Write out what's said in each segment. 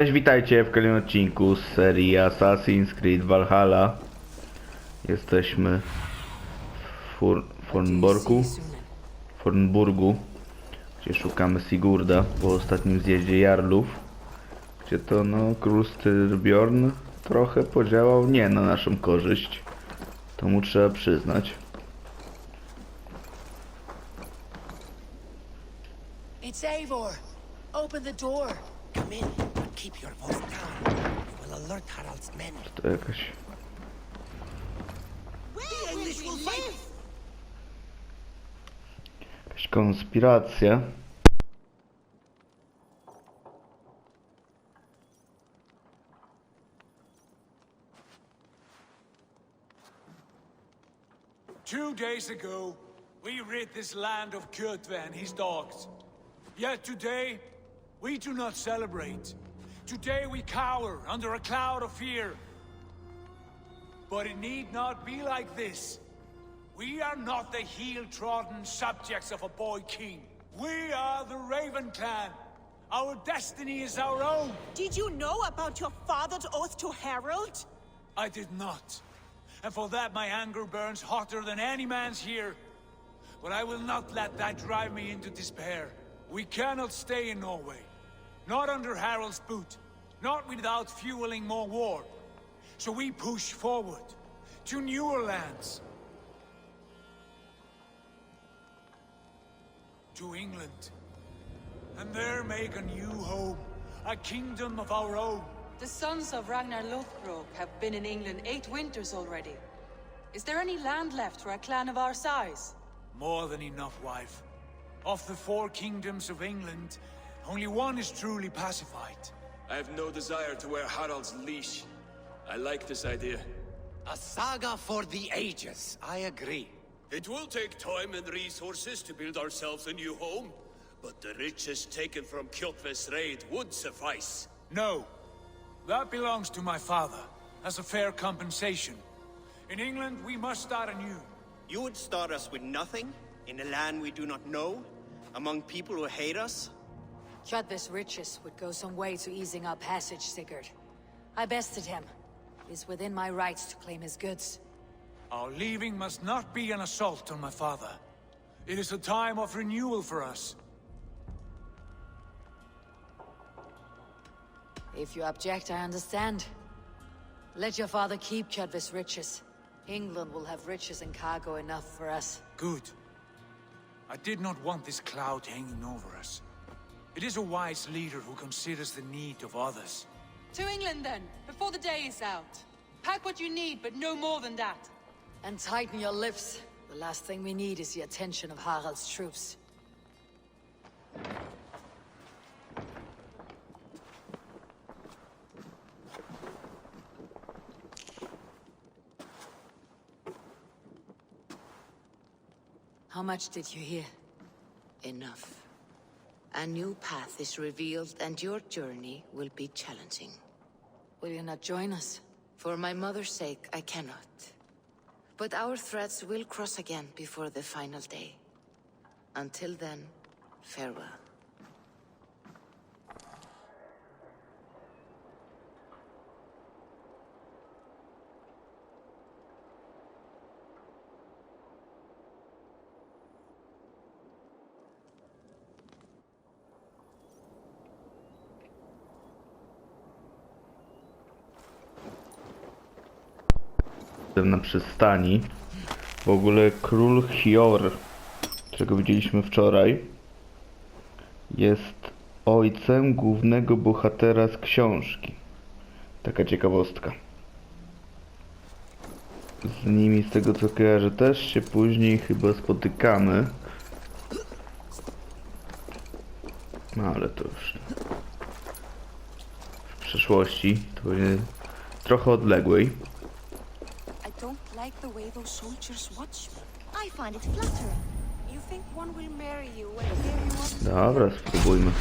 Cześć, witajcie w kolejnym odcinku z serii Assassin's Creed Valhalla. Jesteśmy w Fornburgu, gdzie szukamy Sigurda po ostatnim zjeździe Jarlów, gdzie to król Styrbjorn trochę podziałał nie na naszą korzyść. To mu trzeba przyznać. It's Eivor. Open the door. Come in, but keep your voice down. We will alert Harald's men. To jakaś... The English will fight. jakaś konspiracja. Two days ago, we rid this land of Kjotve and his dogs. Yet today, we do not celebrate. Today we cower under a cloud of fear. But it need not be like this. We are not the heel-trodden subjects of a boy king. We are the Raven clan. Our destiny is our own. Did you know about your father's oath to Harald? I did not. And for that my anger burns hotter than any man's here. But I will not let that drive me into despair. We cannot stay in Norway. Not under Harald's boot. Not without fueling more war. So we push forward. To newer lands. To England. And there make a new home. A kingdom of our own. The sons of Ragnar Lothbrok have been in England 8 winters already. Is there any land left for a clan of our size? More than enough, wife. Of the 4 kingdoms of England, only one is truly pacified. I have no desire to wear Harald's leash. I like this idea. A saga for the ages. I agree. It will take time and resources to build ourselves a new home, but the riches taken from Kjotve's raid would suffice. No. That belongs to my father, as a fair compensation. In England, we must start anew. You would start us with nothing? In a land we do not know? Among people who hate us? Kjotve's riches would go some way to easing our passage, Sigurd. I bested him. It is within my rights to claim his goods. Our leaving must not be an assault on my father. It is a time of renewal for us. If you object, I understand. Let your father keep Kjotve's riches. England will have riches and cargo enough for us. Good. I did not want this cloud hanging over us. It is a wise leader who considers the need of others. To England, then, before the day is out. Pack what you need, but no more than that. And tighten your lips. The last thing we need is the attention of Harald's troops. How much did you hear? Enough. A new path is revealed, and your journey will be challenging. Will you not join us? For my mother's sake, I cannot. But our threads will cross again before the final day. Until then, farewell. Na przystani. W ogóle król Hjor, czego widzieliśmy wczoraj, jest ojcem głównego bohatera z książki. Taka ciekawostka. Z nimi, z tego co kojarzę, też się później chyba spotykamy. No ale to już w przyszłości, to będzie trochę odległej. Like the way those soldiers watch me. I find it flattering. You think one will marry you when there you are? Dobra, spróbujmy.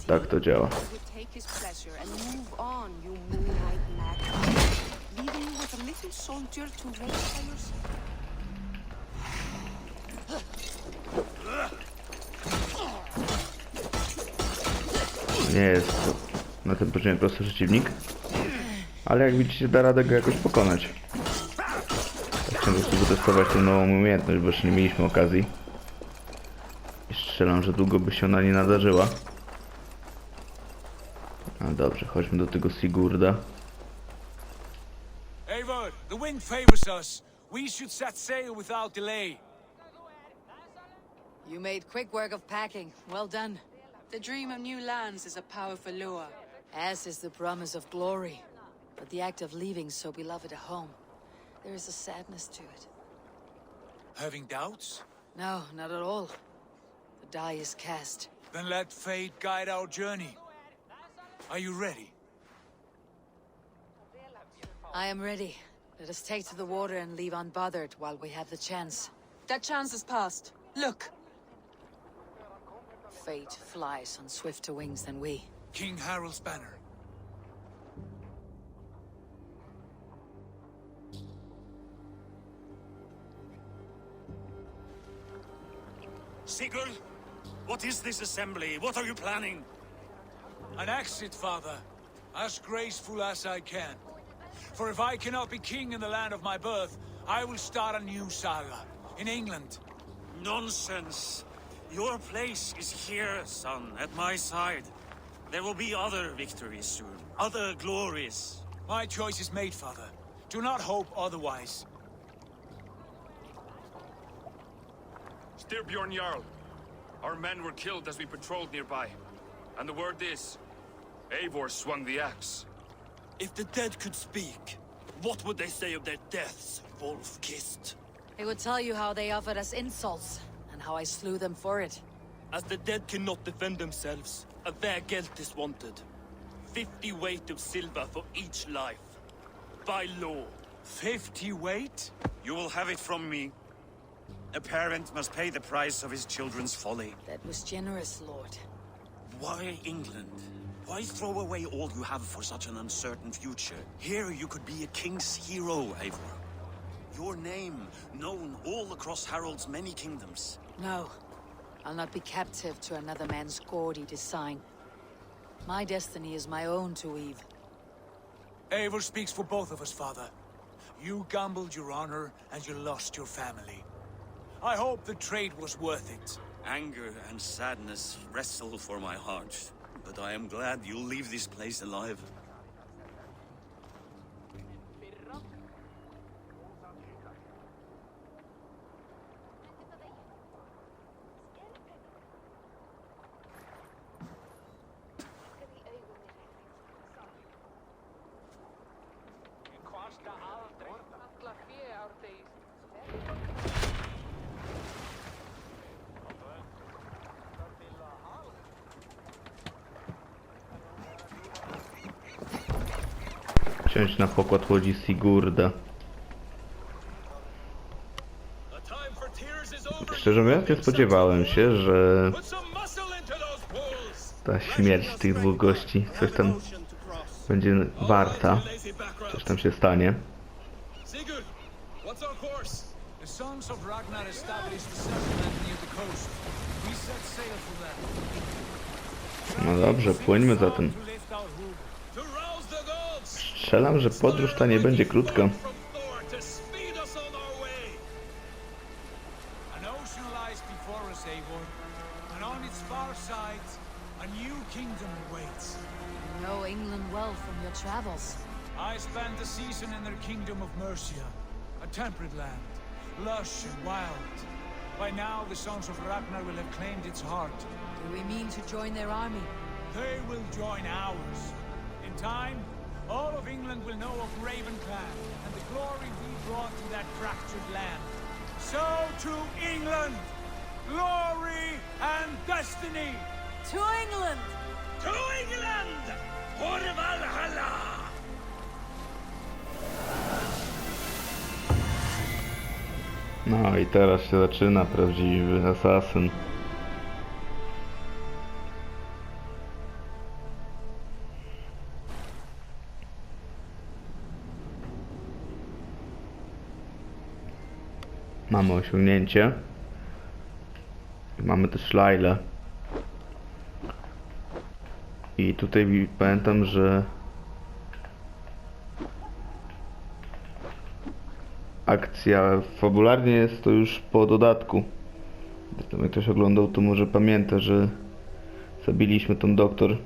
Tak to działa. Take his pleasure and move on, you moonlight madman. Leaving you with a little soldier to raise by yourself. Nie jest to na tym poziomie prosty przeciwnik. Ale jak widzicie, da radę go jakoś pokonać. Chciałem po prostu wytestować tę nową umiejętność, bo jeszcze nie mieliśmy okazji. I strzelam, że długo by się ona nie nadarzyła. A dobrze, chodźmy do tego Sigurda. Eivor, the wind favors us. We should set sail without delay. You made quick work of packing. Well done. The dream of new lands is a powerful lure. As is the promise of glory. But the act of leaving so beloved a home, there is a sadness to it. Having doubts? No, not at all. The die is cast. Then let fate guide our journey. Are you ready? I am ready. Let us take to the water and leave unbothered while we have the chance. That chance is past. Look! Fate flies on swifter wings than we. King Harald's banner. Sigurd, what is this assembly? What are you planning? An exit, father. As graceful as I can. For if I cannot be king in the land of my birth, I will start a new saga. In England. Nonsense. Your place is here, son, at my side. There will be other victories soon. Other glories. My choice is made, father. Do not hope otherwise. Styrbjorn Jarl. Our men were killed as we patrolled nearby. And the word is, Eivor swung the axe. If the dead could speak, what would they say of their deaths, wolf-kissed? They would tell you how they offered us insults, and how I slew them for it. As the dead cannot defend themselves, a vergelt is wanted. 50 weight of silver for each life. By law. 50 weight? You will have it from me. A parent must pay the price of his children's folly. That was generous, Lord. Why England? Why throw away all you have for such an uncertain future? Here you could be a king's hero, Eivor. Your name known all across Harald's many kingdoms. No. I'll not be captive to another man's gaudy design. My destiny is my own to weave. Eivor speaks for both of us, father. You gambled your honor, and you lost your family. I hope the trade was worth it. Anger and sadness wrestle for my heart, but I am glad you'll leave this place alive. Wsiąść na pokład łodzi Sigurda. Szczerze mówiąc, nie spodziewałem się, że ta śmierć tych dwóch gości coś tam będzie warta. Coś tam się stanie. Sigurd, what's our course? The sons of Ragnar established a settlement near the coast. We set sail for that. No dobrze, płyńmy zatem. Strzelam, że podróż ta nie będzie krótka. An ocean lies before us, Eivor, and on its far sides, a new kingdom awaits. You know England well from your travels. I spent a season in their kingdom of Mercia, a temperate land, lush and wild. By now, the sons of Ragnar will have claimed its heart. Do we mean to join their army? They will join ours. In time, all of England will know of Ravenclan and the glory we brought to that fractured land. So to England, glory and destiny! To England! To England! For Valhalla! No i teraz się zaczyna prawdziwy asasyn. Mamy osiągnięcie. I mamy też Lailę. I tutaj pamiętam, że akcja fabularnie jest to już po dodatku. Jak ktoś oglądał, to może pamięta, że zabiliśmy tą doktor.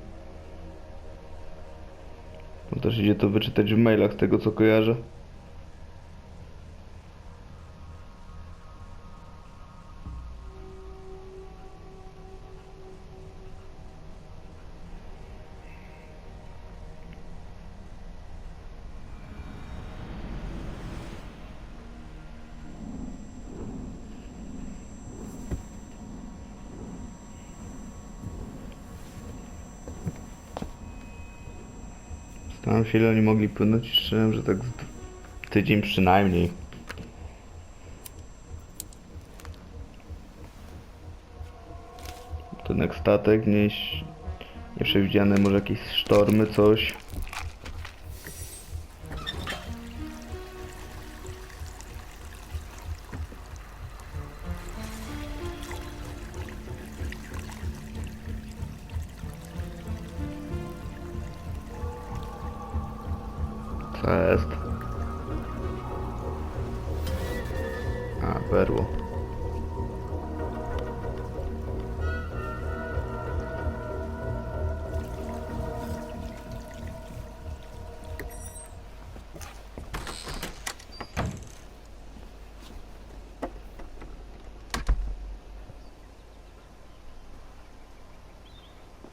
No też idzie to wyczytać w mailach z tego co kojarzę. Tam się ile oni mogli płynąć, szczerze, że tak tydzień przynajmniej. Ten jak statek, nieprzewidziane może jakieś sztormy, coś. Co jest? A, perło.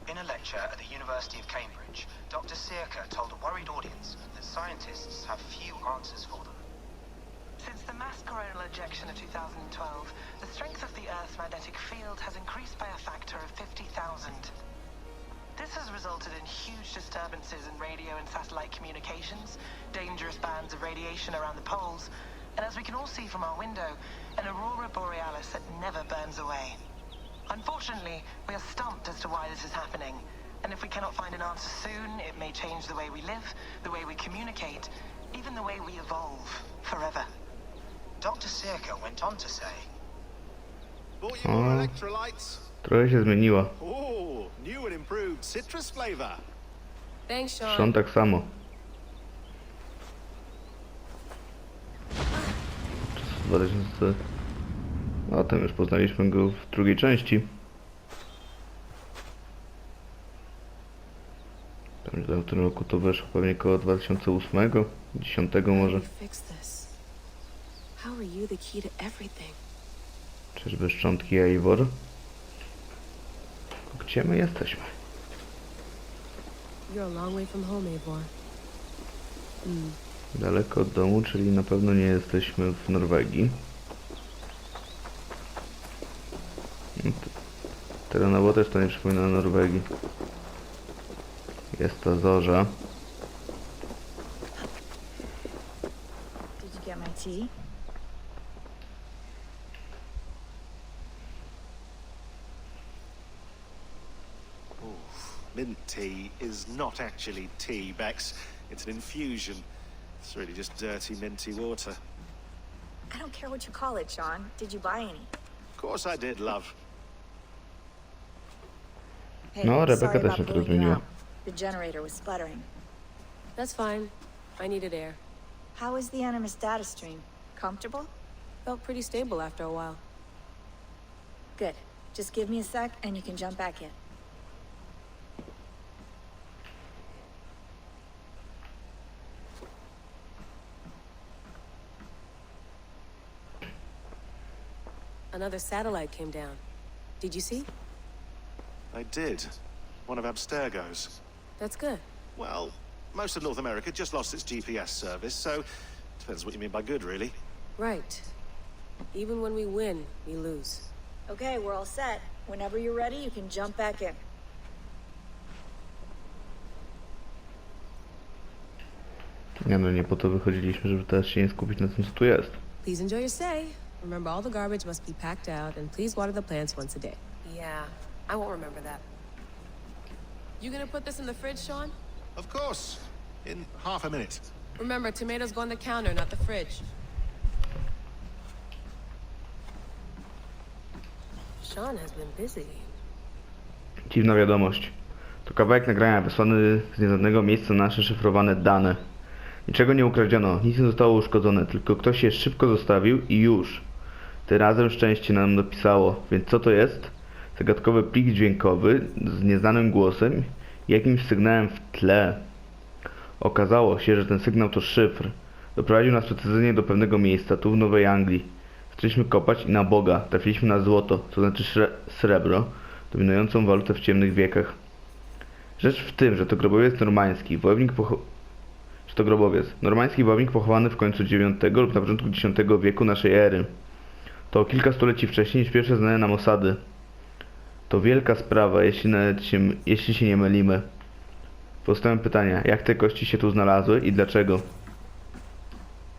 In a lecture at the University of Cambridge, Dr. Sirka told a worried audience that scientists have few answers for them. Since the mass coronal ejection of 2012, the strength of the Earth's magnetic field has increased by a factor of 50,000. This has resulted in huge disturbances in radio and satellite communications, dangerous bands of radiation around the poles, and as we can all see from our window, an aurora borealis that never burns away. Unfortunately, we are stumped as to why this is happening, and if we cannot find an answer soon, it may change the way we live, the way we communicate, even the way we evolve forever. Dr. Sirka went on to say, Bought you more electrolytes? Trochę się zmieniła. Oh, new and improved citrus flavor. Thanks, Sean. Sean tak samo. Czas 2000... A tam już poznaliśmy go w drugiej części. Tam w tym roku to weszło pewnie koło 2008, 10 może. Czyżby szczątki Eivor? Gdzie my jesteśmy? Daleko od domu, czyli na pewno nie jesteśmy w Norwegii. Terenowo też to nie przypomina Norwegii. Jest to zorza. Did you get my tea? Mint tea is not actually tea, Bex. It's an infusion. It's really just dirty, minty water. I don't care what you call it, Sean. Did you buy any? Of course I did, love. Hey, No, Rebecca sorry też about się pulling you zrozumiła. out. The generator was sputtering. That's fine. I needed air. How is the Animus data stream? Comfortable? Felt pretty stable after a while. Good. Just give me a sec and you can jump back in. Another satellite came down. Did you see? I did. One of Abstergo's. That's good. Well, most of North America just lost its GPS service, so depends what you mean by good, really. Right. Even when we win, we lose. Okay, we're all set. Whenever you're ready, you can jump back in. Nie no, nie po to wychodziliśmy, żeby teraz się nie skupić na tym, co tu jest. Please enjoy your stay. Remember, all the garbage must be packed out, and please water the plants once a day. Yeah, I won't remember that. You gonna put this in the fridge, Sean? Of course. In half a minute. Remember, tomatoes go on the counter, not the fridge. Sean has been busy. Dziwna wiadomość. To kawałek nagrania wysłany z nieznanego miejsca na nasze szyfrowane dane. Niczego nie ukradziono, nic nie zostało uszkodzone, tylko ktoś je szybko zostawił i już. Tym razem szczęście nam dopisało, więc co to jest? Zagadkowy plik dźwiękowy z nieznanym głosem i jakimś sygnałem w tle. Okazało się, że ten sygnał to szyfr. Doprowadził nas precyzyjnie do pewnego miejsca, tu w Nowej Anglii. Zaczęliśmy kopać i na Boga trafiliśmy na złoto, to znaczy srebro, dominującą walutę w ciemnych wiekach. Rzecz w tym, że to grobowiec normański, normański wojownik pochowany w końcu IX lub na początku X wieku naszej ery. To o kilka stuleci wcześniej niż pierwsze znane nam osady. To wielka sprawa, jeśli się nie mylimy. Postawiam pytania, jak te kości się tu znalazły i dlaczego?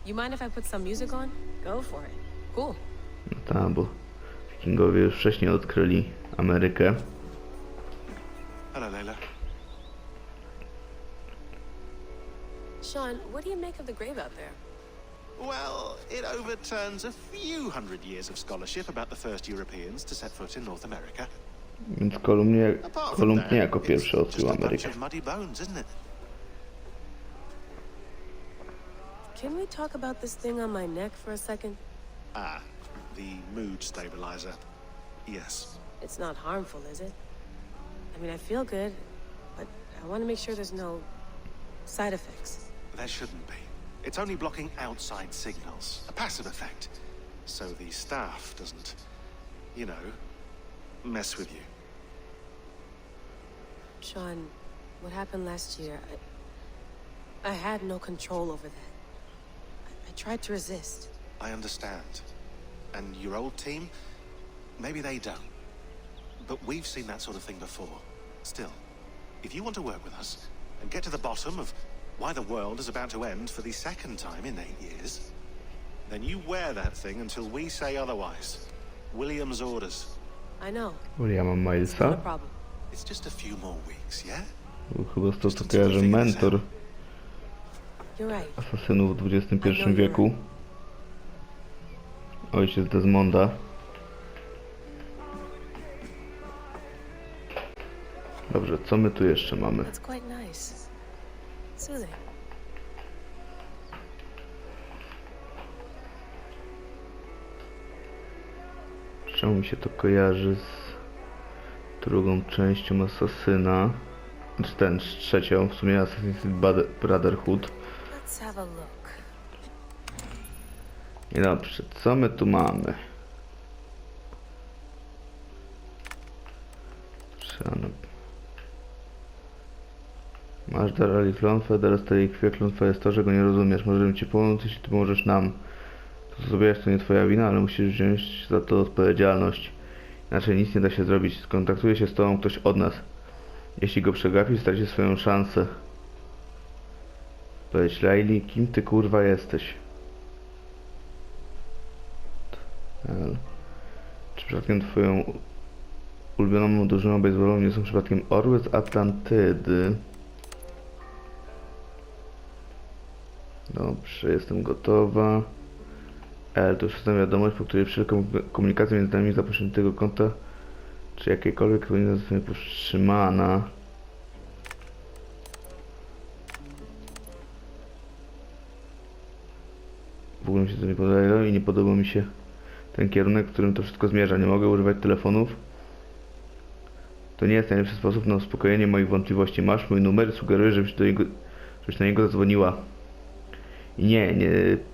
You mind if I put some music on? Go for it. Cool. No tak, bo Wikingowie już wcześniej odkryli Amerykę. Hello, Layla. Sean, what do you make of the grave out there? Well, it overturns a few hundred years of scholarship about the first Europeans to set foot in North America. Więc Kolumb nie jako pierwszy odkrył Amerykę. Muddy bones, isn't it? Can we talk about this thing on my neck for a second? Ah, the mood stabilizer. Yes. It's not harmful, is it? I mean, I feel good, but I want to make sure there's no side effects. There shouldn't be. It's only blocking outside signals, a passive effect. So the staff doesn't, you know, mess with you. Sean, what happened last year, I had no control over that. I tried to resist. I understand. And your old team, maybe they don't. But we've seen that sort of thing before. Still, if you want to work with us and get to the bottom of why the world is about to end for the second time in 8 years, then you wear that thing until we say otherwise. William's orders. I know. Williama Milesa? No problem. It's just a few more weeks, yeah? Był chyba z to kojarzy mentor You're right. asasynów w XXI wieku. Ojciec Desmonda. Dobrze, co my tu jeszcze mamy? That's quite nice. Soothing. Czemu mi się to kojarzy z drugą częścią Asasyna? Czy z trzecią, w sumie Assassin's Creed Brotherhood. Let's have a look. I dobrze, co my tu mamy? Masz dar Ali klątwę, teraz tej krwi klątwa jest to, że go nie rozumiesz. Możemy ci pomóc, jeśli ty pomożesz nam. To co zrobiłeś, to nie twoja wina, ale musisz wziąć za to odpowiedzialność. Inaczej nic nie da się zrobić. Skontaktuje się z tobą ktoś od nas. Jeśli go przegapisz, stracisz swoją szansę. Powiedz Laili, kim ty kurwa jesteś? Czy przypadkiem twoją ulubioną drużyną baseballową nie są przypadkiem orły z Atlantydy? Dobrze, jestem gotowa. To już jest wiadomość, po której wszelka komunikacja między nami za pośrednictwem tego konta czy jakiejkolwiek powinna zostać powstrzymana. W ogóle mi się to nie podobało i nie podoba mi się ten kierunek, w którym to wszystko zmierza. Nie mogę używać telefonów. To nie jest najlepszy sposób na uspokojenie moich wątpliwości. Masz mój numer, sugeruję, żebyś na niego zadzwoniła. I nie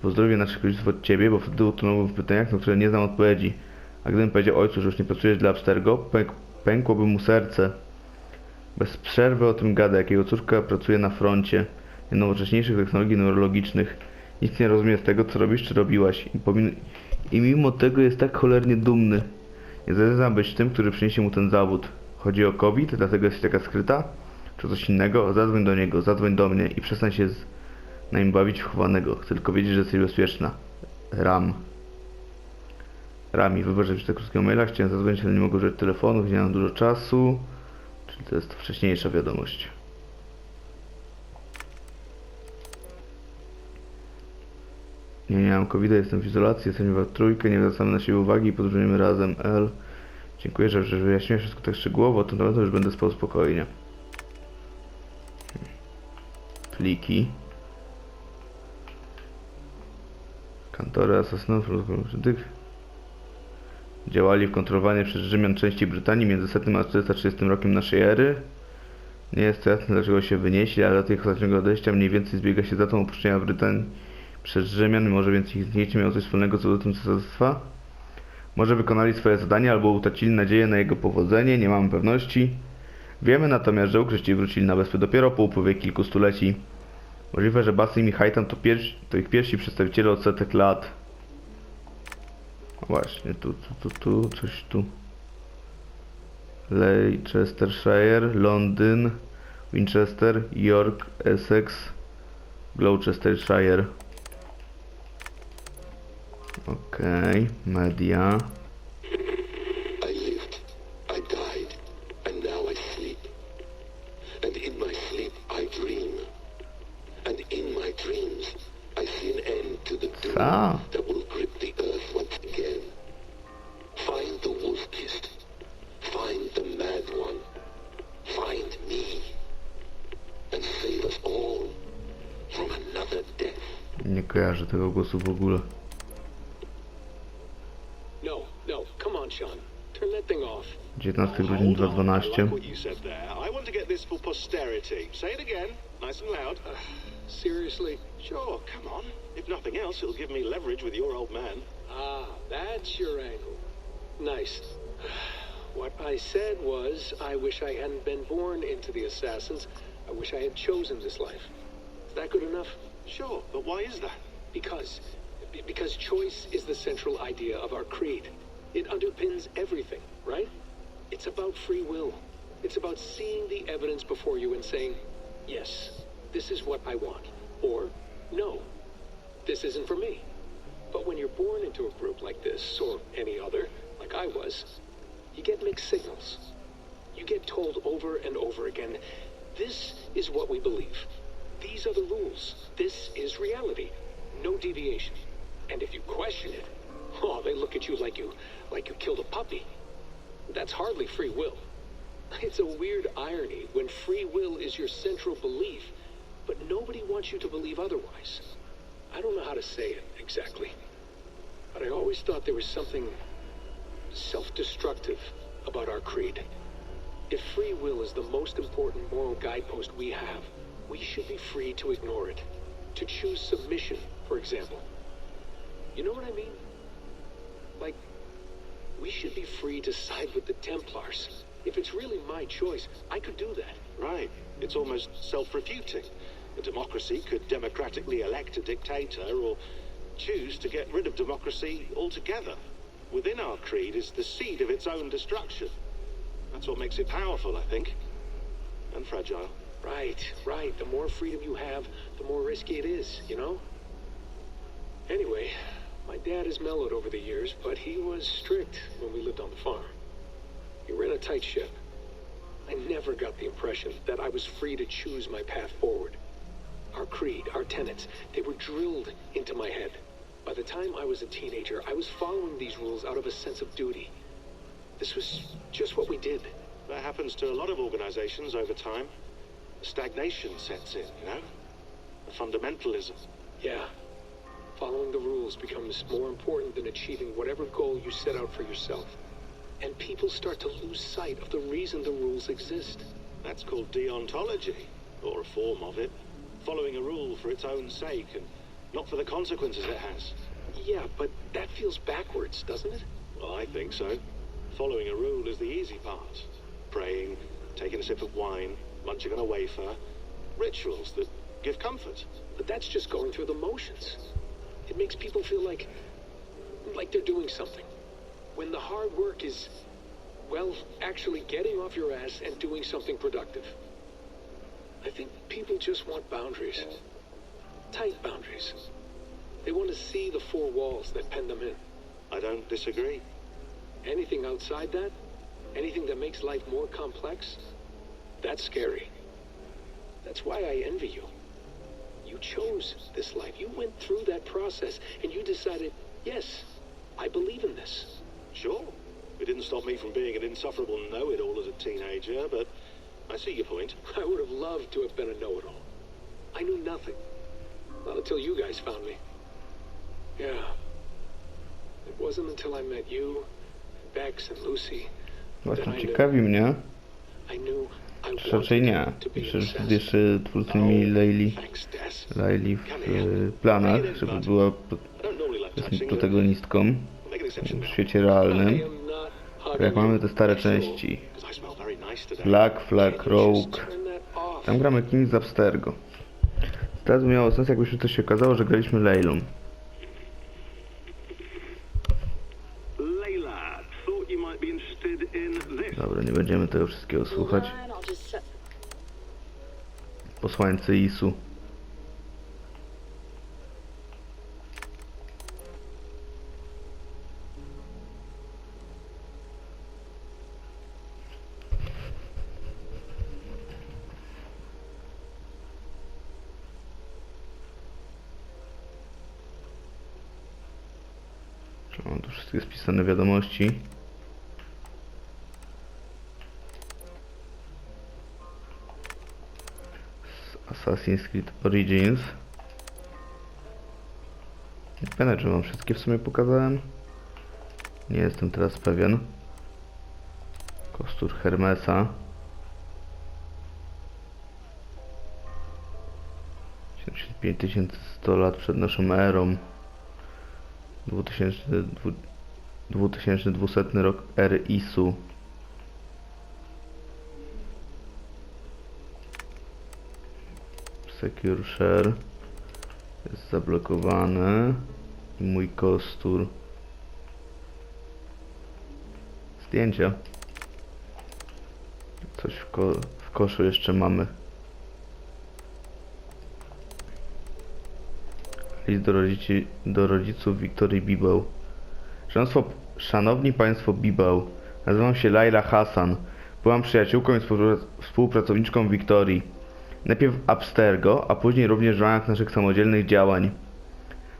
pozdrowię naszych rodziców od ciebie, bo wtedy utonąłbym w pytaniach, na które nie znam odpowiedzi. A gdybym powiedział ojcu, że już nie pracujesz dla Abstergo, pękłoby mu serce. Bez przerwy o tym gada, jak jego córka pracuje na froncie najnowocześniejszych technologii neurologicznych. Nic nie rozumie z tego, co robisz, czy robiłaś. I mimo tego jest tak cholernie dumny. Nie zamierzam być tym, który przyniesie mu ten zawód. Chodzi o COVID, dlatego jesteś taka skryta? Czy coś innego? Zadzwoń do niego, zadzwoń do mnie i przestań się na nim bawić wchowanego. Chcę tylko wiedzieć, że jesteś bezpieczna. Rami, wybacz, że piszę krótkiego maila. Chciałem zadzwonić, ale nie mogę użyć telefonów, nie mam dużo czasu. Czyli to jest wcześniejsza wiadomość. Nie mam COVID, jestem w izolacji, jesteśmy w trójkę, nie zwracamy na siebie uwagi i podróżujemy razem. Dziękuję, że wyjaśniłeś wszystko tak szczegółowo, tym razem już będę spał spokojnie. fliki. Kantory asasynów działali w kontrolowanej przez Rzymian części Brytanii między 100 a 430 rokiem naszej ery. Nie jest to jasne, dlaczego się wynieśli, ale od ich ostatniego odejścia mniej więcej zbiega się datą opuszczenia Brytanii przez Rzymian. Może więc ich zniknięcie miało coś wspólnego z powrotem cesarstwa? Może wykonali swoje zadanie, albo utracili nadzieję na jego powodzenie, nie mamy pewności. Wiemy natomiast, że ukryci wrócili na wyspę dopiero po upływie kilku stuleci. Możliwe, że Basim i Haytham to ich pierwsi przedstawiciele od setek lat. Właśnie, coś tu. Leicestershire, Londyn, Winchester, York, Essex, Gloucestershire. Okej, media. I lived, I died, and now I sleep. And in my sleep I dream. And in my dreams I see an end to the doom that will grip the earth once again. Find the wolf-kissed. Find the mad one. Find me. And save us all from another death. Nie kojarzę tego głosu w ogóle. No, come on, Sean. Turn that thing off. 19 grudnia 2012. What you said there. I want to get this for posterity. Say it again, nice and loud. Seriously? Sure, come on. If nothing else, it'll give me leverage with your old man. Ah, that's your angle. Nice. What I said was, I wish I hadn't been born into the Assassins. I wish I had chosen this life. Is that good enough? Sure, but why is that? Because choice is the central idea of our creed. It underpins everything, right? It's about free will. It's about seeing the evidence before you and saying, yes, this is what I want. Or, no, this isn't for me. But when you're born into a group like this, or any other, like I was, you get mixed signals. You get told over and over again, this is what we believe. These are the rules. This is reality. No deviation. And if you question it, oh, they look at you like you killed a puppy. That's hardly free will. It's a weird irony when free will is your central belief, but nobody wants you to believe otherwise. I don't know how to say it exactly, but I always thought there was something self-destructive about our creed. If free will is the most important moral guidepost we have, we should be free to ignore it. To choose submission, for example. You know what I mean? Like, we should be free to side with the Templars. If it's really my choice, I could do that. Right. It's almost self-refuting. A democracy could democratically elect a dictator or choose to get rid of democracy altogether. Within our creed is the seed of its own destruction. That's what makes it powerful, I think. And fragile. Right. The more freedom you have, the more risky it is, you know? Anyway, my dad has mellowed over the years, but he was strict when we lived on the farm. He ran a tight ship. I never got the impression that I was free to choose my path forward. Our creed, our tenets, they were drilled into my head. By the time I was a teenager, I was following these rules out of a sense of duty. This was just what we did. That happens to a lot of organizations over time. Stagnation sets in, you know? The fundamentalism. Yeah. Following the rules becomes more important than achieving whatever goal you set out for yourself. And people start to lose sight of the reason the rules exist. That's called deontology, or a form of it. Following a rule for its own sake, and not for the consequences it has. Yeah, but that feels backwards, doesn't it? Well, I think so. Following a rule is the easy part. Praying, taking a sip of wine, munching on a wafer. Rituals that give comfort. But that's just going through the motions. It makes people feel like they're doing something. When the hard work is, well, actually getting off your ass and doing something productive. I think people just want boundaries. Tight boundaries. They want to see the four walls that pen them in. I don't disagree. Anything outside that, anything that makes life more complex, that's scary. That's why I envy you. You chose this life. You went through that process, and you decided, yes, I believe in this. Sure. It didn't stop me from being an insufferable know-it-all as a teenager, but I see your point. I would have loved to have been a know-it-all. I I knew nothing. Not until you guys found me. Yeah. It wasn't until I met you, Bex and Lucy, that Właśnie I ciekawi mnie. knew I Raczej nie. Przecież twórcy mieli Layli w planach, żeby była protagonistką w świecie realnym. Tak jak mamy te stare części. Flag, Rogue. Tam gramy kimś z Abstergo. Teraz miało sens, jakby się coś się okazało, że graliśmy Laylą. Dobra, nie będziemy tego wszystkiego słuchać. Posłańcy Isu. Mam tu wszystkie spisane wiadomości. Assassin's Creed Origins. Nie pamiętam, czy wam wszystkie w sumie pokazałem. Nie jestem teraz pewien. Kostur Hermesa. 75 lat przed naszą erą. 2200 rok ery Isu. Secure Share jest zablokowany. Mój kostur. Zdjęcia. Coś w koszu jeszcze mamy. List do rodziców Wiktorii Bibał. Szanowni Państwo Bibał, nazywam się Layla Hassan. Byłam przyjaciółką i współpracowniczką Wiktorii. Najpierw Abstergo, a później również w ramach naszych samodzielnych działań.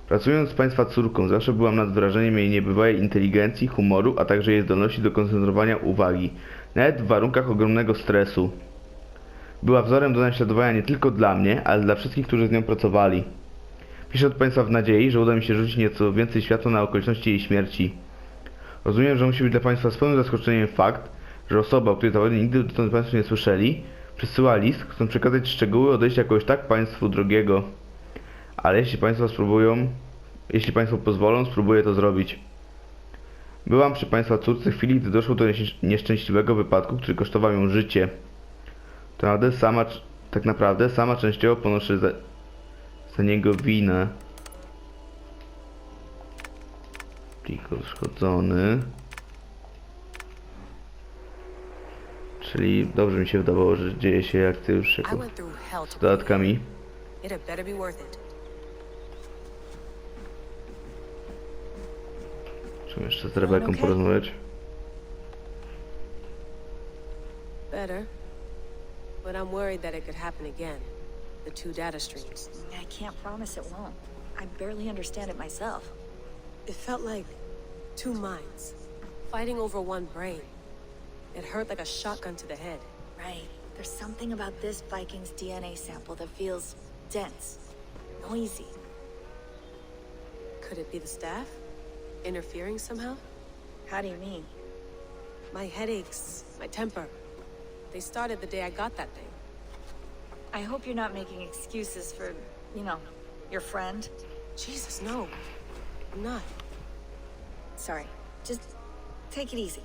Pracując z Państwa córką, zawsze byłam nad wrażeniem jej niebywałej inteligencji, humoru, a także jej zdolności do koncentrowania uwagi, nawet w warunkach ogromnego stresu. Była wzorem do naśladowania nie tylko dla mnie, ale dla wszystkich, którzy z nią pracowali. Piszę od Państwa w nadziei, że uda mi się rzucić nieco więcej światła na okoliczności jej śmierci. Rozumiem, że musi być dla Państwa swoim zaskoczeniem fakt, że osoba, o której zapewne nigdy dotąd Państwo nie słyszeli, przysyła list, chcąc przekazać szczegóły odejścia kogoś tak Państwu drogiego. Ale jeśli Państwo pozwolą, spróbuję to zrobić. Byłam przy Państwa córce w chwili, gdy doszło do nieszczęśliwego wypadku, który kosztował ją życie. Tak naprawdę sama częściowo ponoszę za niego winę. Plik uszkodzony. Czyli dobrze mi się wydawało, że dzieje się akcja już jako z dodatkami. Czym jeszcze z Rebeką porozmawiać? Better. But I'm worried that it could happen again. The two data streams. I can't promise it won't. I barely understand it myself. It felt like two minds, fighting over one brain. It hurt like a shotgun to the head. Right. There's something about this Viking's DNA sample that feels dense, noisy. Could it be the staff? Interfering somehow? How do you mean? My headaches, my temper. They started the day I got that thing. I hope you're not making excuses for, you know, your friend. Jesus, no. I'm not. Sorry. Just take it easy.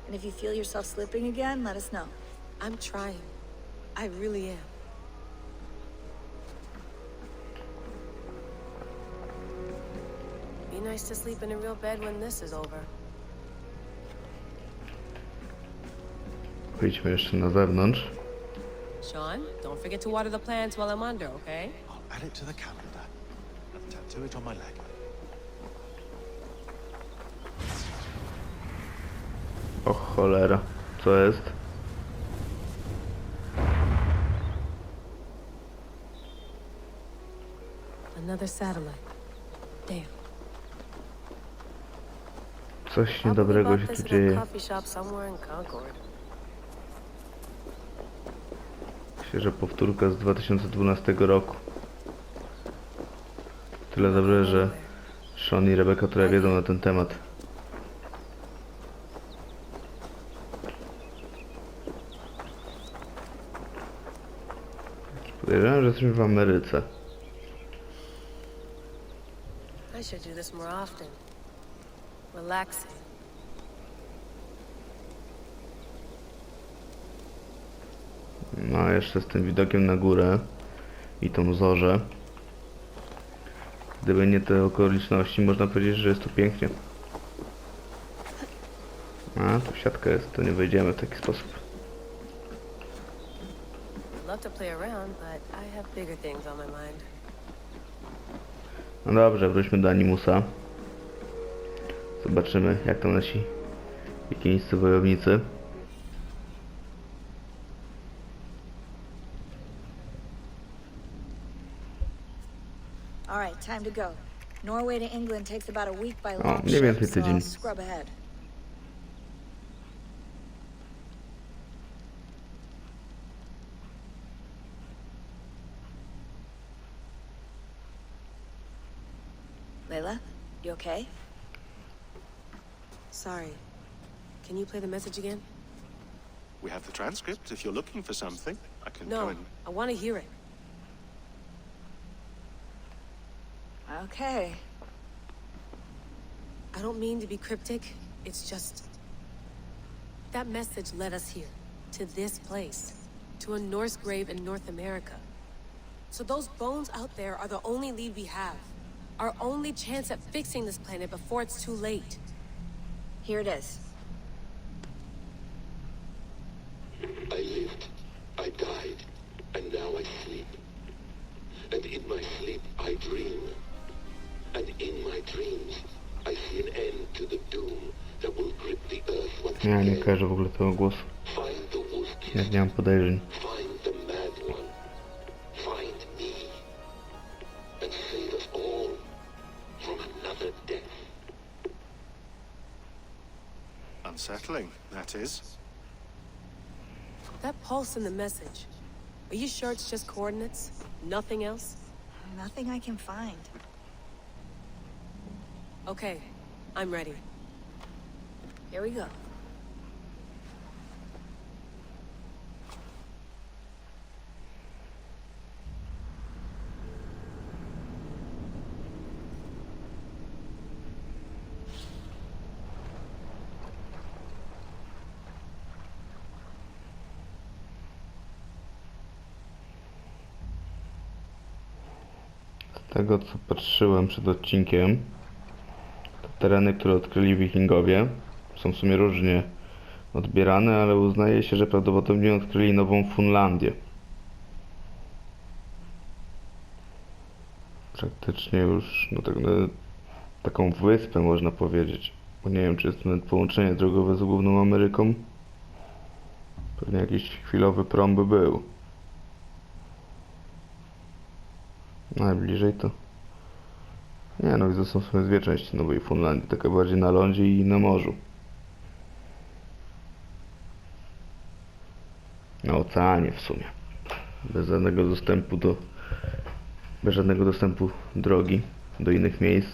And if you feel yourself slipping again, let us know. I'm trying. I really am. Be nice to sleep in a real bed when this is over. Wyjdźmy jeszcze na zewnątrz. Sean, don't forget to water the plants while I'm under, okay? I'll add it to the calendar and tattoo it on my leg. O cholera, co jest? Another satellite. Damn. Coś niedobrego się tu dzieje. Myślę, że powtórka z 2012 roku. tyle dobrze, że Sean i Rebecca trochę wiedzą na ten temat. Podejrzewam, że jesteśmy w Ameryce. I should do this more often. Relaxing. No a jeszcze z tym widokiem na górę i tą zorzę. Gdyby nie te okoliczności, można powiedzieć, że jest tu pięknie. A, tu siatka jest, to nie wejdziemy w taki sposób. I'd love to play around, but I have bigger things on my mind. No dobrze, wróćmy do Animusa. Zobaczymy, jak tam nasi wikieńscy wojownicy. All right, time to go. Norway to England takes about a week by O, long mniej więcej ship, so I'll tydzień. scrub ahead. Layla, you okay? Sorry. Can you play the message again? We have the transcript. If you're looking for something, I can go No, and... I want to hear it. Okay. I don't mean to be cryptic. It's just... that message led us here. To this place. To a Norse grave in North America. So those bones out there are the only lead we have. Our only chance at fixing this planet before it's too late. Here it is. I lived, I died, and now I sleep. And in my sleep I dream. And in my dreams I see an end to the doom that will grip the earth once Ja nie again. kojarzę w ogóle tego głosu. Find the wolf Ja nie mam podejrzeń. Find the mad one. Find me. And save us all from another death. Unsettling, that is. That pulse in the message. Are you sure it's just coordinates? Nothing else? Nothing I can find. Okay, I'm ready. Here we go. Z tego co patrzyłem przed odcinkiem, to tereny, które odkryli wikingowie, są w sumie różnie odbierane, ale uznaje się, że prawdopodobnie odkryli Nową Funlandię. Praktycznie już taką wyspę można powiedzieć. Bo nie wiem, czy jest to nawet połączenie drogowe z główną Ameryką. Pewnie jakiś chwilowy prom by był. Najbliżej to... Nie no, widzę, są w sumie dwie części Nowej Funlandii. Taka bardziej na lądzie i na morzu. Na oceanie w sumie. Bez żadnego dostępu drogi do innych miejsc.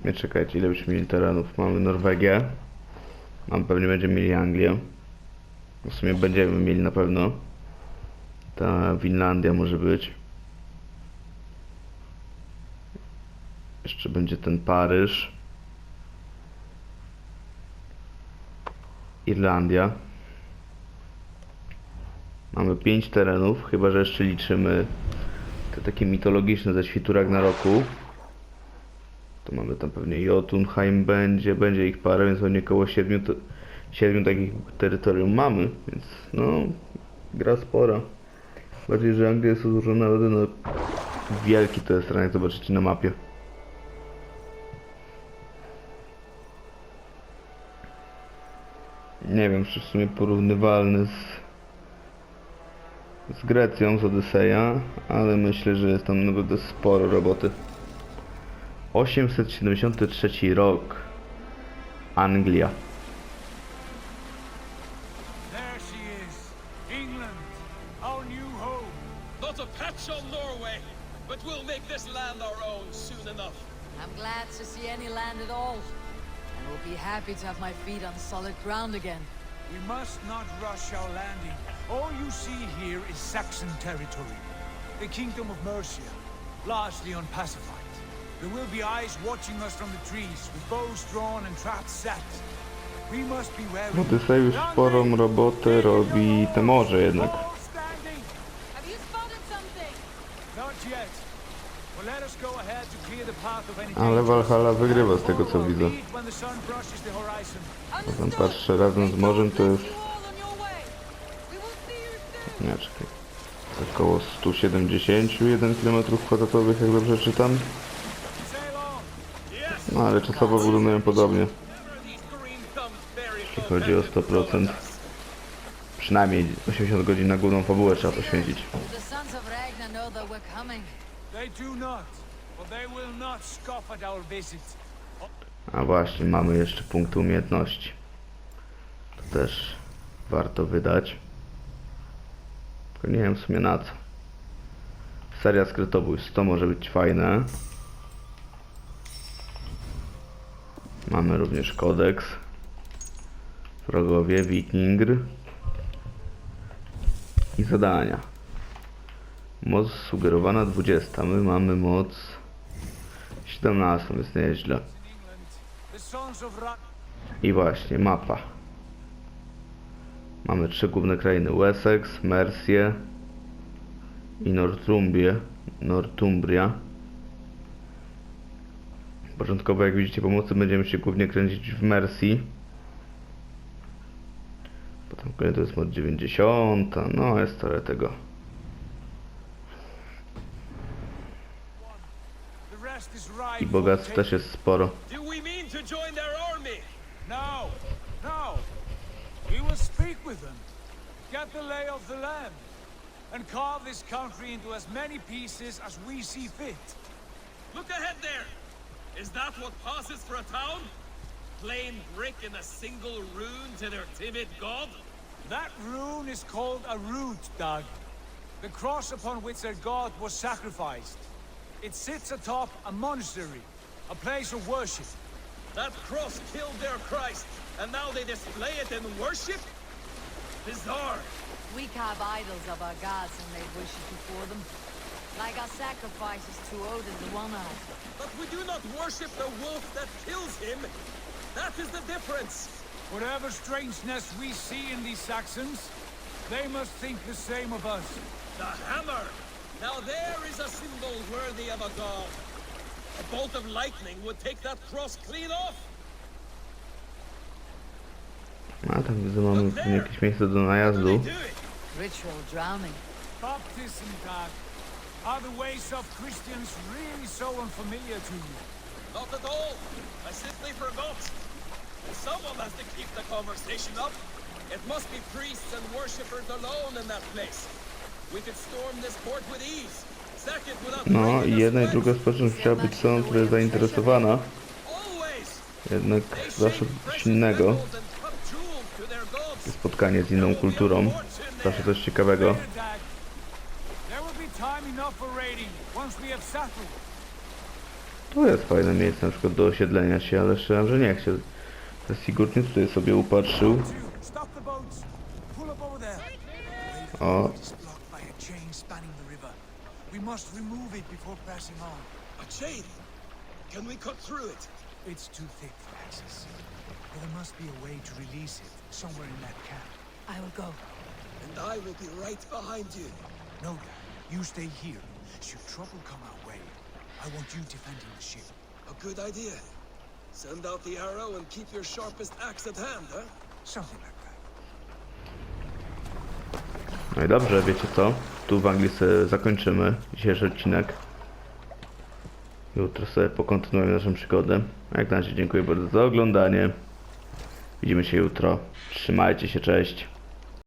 Nie czekajcie, ile byśmy mieli terenów. Mamy Norwegię. Pewnie będziemy mieli Anglię. W sumie będziemy mieli na pewno. Ta Finlandia może być. Jeszcze będzie ten Paryż. Irlandia. Mamy 5 terenów, chyba że jeszcze liczymy te takie mitologiczne ze świtu Ragnaroku. To mamy tam pewnie Jotunheim, będzie ich parę, więc pewnie około 7 takich terytorium mamy, więc no, gra spora. Bardziej, że Anglia jest złożona, no, wielki to jest teren, jak zobaczycie na mapie. Nie wiem, czy w sumie porównywalny z Grecją, z Odyseja, ale myślę, że jest tam naprawdę sporo roboty. 873 rok. Anglia. There she is. England, our new home. Not a patch on Norway, but we'll make this land our own soon enough. I'm glad to see any land at all. I will be happy to have my feet on solid ground again. We must not rush our landing. All you see here is Saxon territory. The Kingdom of Mercia, largely unpacified. There will be eyes watching us from the trees, with bows drawn and traps set. We must be wary. Odyseusz sporą robotę robi te morze jednak. Have you spotted something? Not yet. Well, let us go ahead to clear the path of any Ale Valhalla wygrywa z tego co widzę. when the sun brushes the horizon. Potem patrzę razem z morzem to jest... Nie, czekaj. Około 171 km², jak dobrze czytam. No ale czasowo wyglądają podobnie. Jeśli chodzi o 100%. Przynajmniej 80 godzin na główną fabułę trzeba poświęcić. The sons of Ragnar know that we're coming. They do not, but they will not scoff at our visit. A właśnie, mamy jeszcze punkty umiejętności. To też warto wydać. Tylko nie wiem w sumie na co. Seria skrytobójstw, to może być fajne. Mamy również kodeks. Wrogowie, wikingr. I zadania. Moc sugerowana 20. My mamy moc 17, jest nieźle. I właśnie, mapa. Mamy 3 główne krainy. Wessex, Mercie i Northumbria. Początkowo, jak widzicie, pomocy będziemy się głównie kręcić w Mersji. Potem kolejny to jest moc 90. No, jest trochę tego. I bogactw też jest sporo. Do we mean to join their army? No, no. We will speak with them, get the lay of the land, and carve this country into as many pieces as we see fit. Look ahead there! Is that what passes for a town? Plain brick and a single rune to their timid god? That rune is called a root, Doug. The cross upon which their god was sacrificed. It sits atop a monastery, a place of worship. That cross killed their Christ, and now they display it in worship? Bizarre. We carve idols of our gods and lay wishes before them. Like our sacrifices to Odin the One-Eyed. But we do not worship the wolf that kills him. That is the difference. Whatever strangeness we see in these Saxons, they must think the same of us. The hammer! Now there is a symbol worthy of a god. A bolt of lightning would take that cross clean off. A tam widzę, mamy pewnie jakieś miejsce do najazdu. Ritual drowning. Baptism, Doug. Are the ways of Christians really so unfamiliar to you? Not at all. I simply forgot. Someone has to keep the conversation up. It must be priests and worshippers alone in that place. We could storm this port with ease. Sack it without No i jedna i druga społeczność musiała być stroną, która jest zainteresowana. Jednak zawsze coś innego. Spotkanie z inną kulturą. Zawsze coś ciekawego. To jest fajne miejsce na przykład do osiedlenia się, ale szczerze, że nie chcę. Sigurd nie tutaj sobie upatrzył. O. We must remove it before passing on. A chain? Can we cut through it? It's too thick for access. But there must be a way to release it somewhere in that camp. I will go. And I will be right behind you. No, Dad. You stay here. Should trouble come our way, I want you defending the ship. A good idea. Send out the arrow and keep your sharpest axe at hand, huh? Something like that. No i dobrze, wiecie co? Tu w Anglii sobie zakończymy dzisiejszy odcinek. Jutro sobie pokontynuujemy naszą przygodę. A jak na razie dziękuję bardzo za oglądanie. Widzimy się jutro. Trzymajcie się, cześć.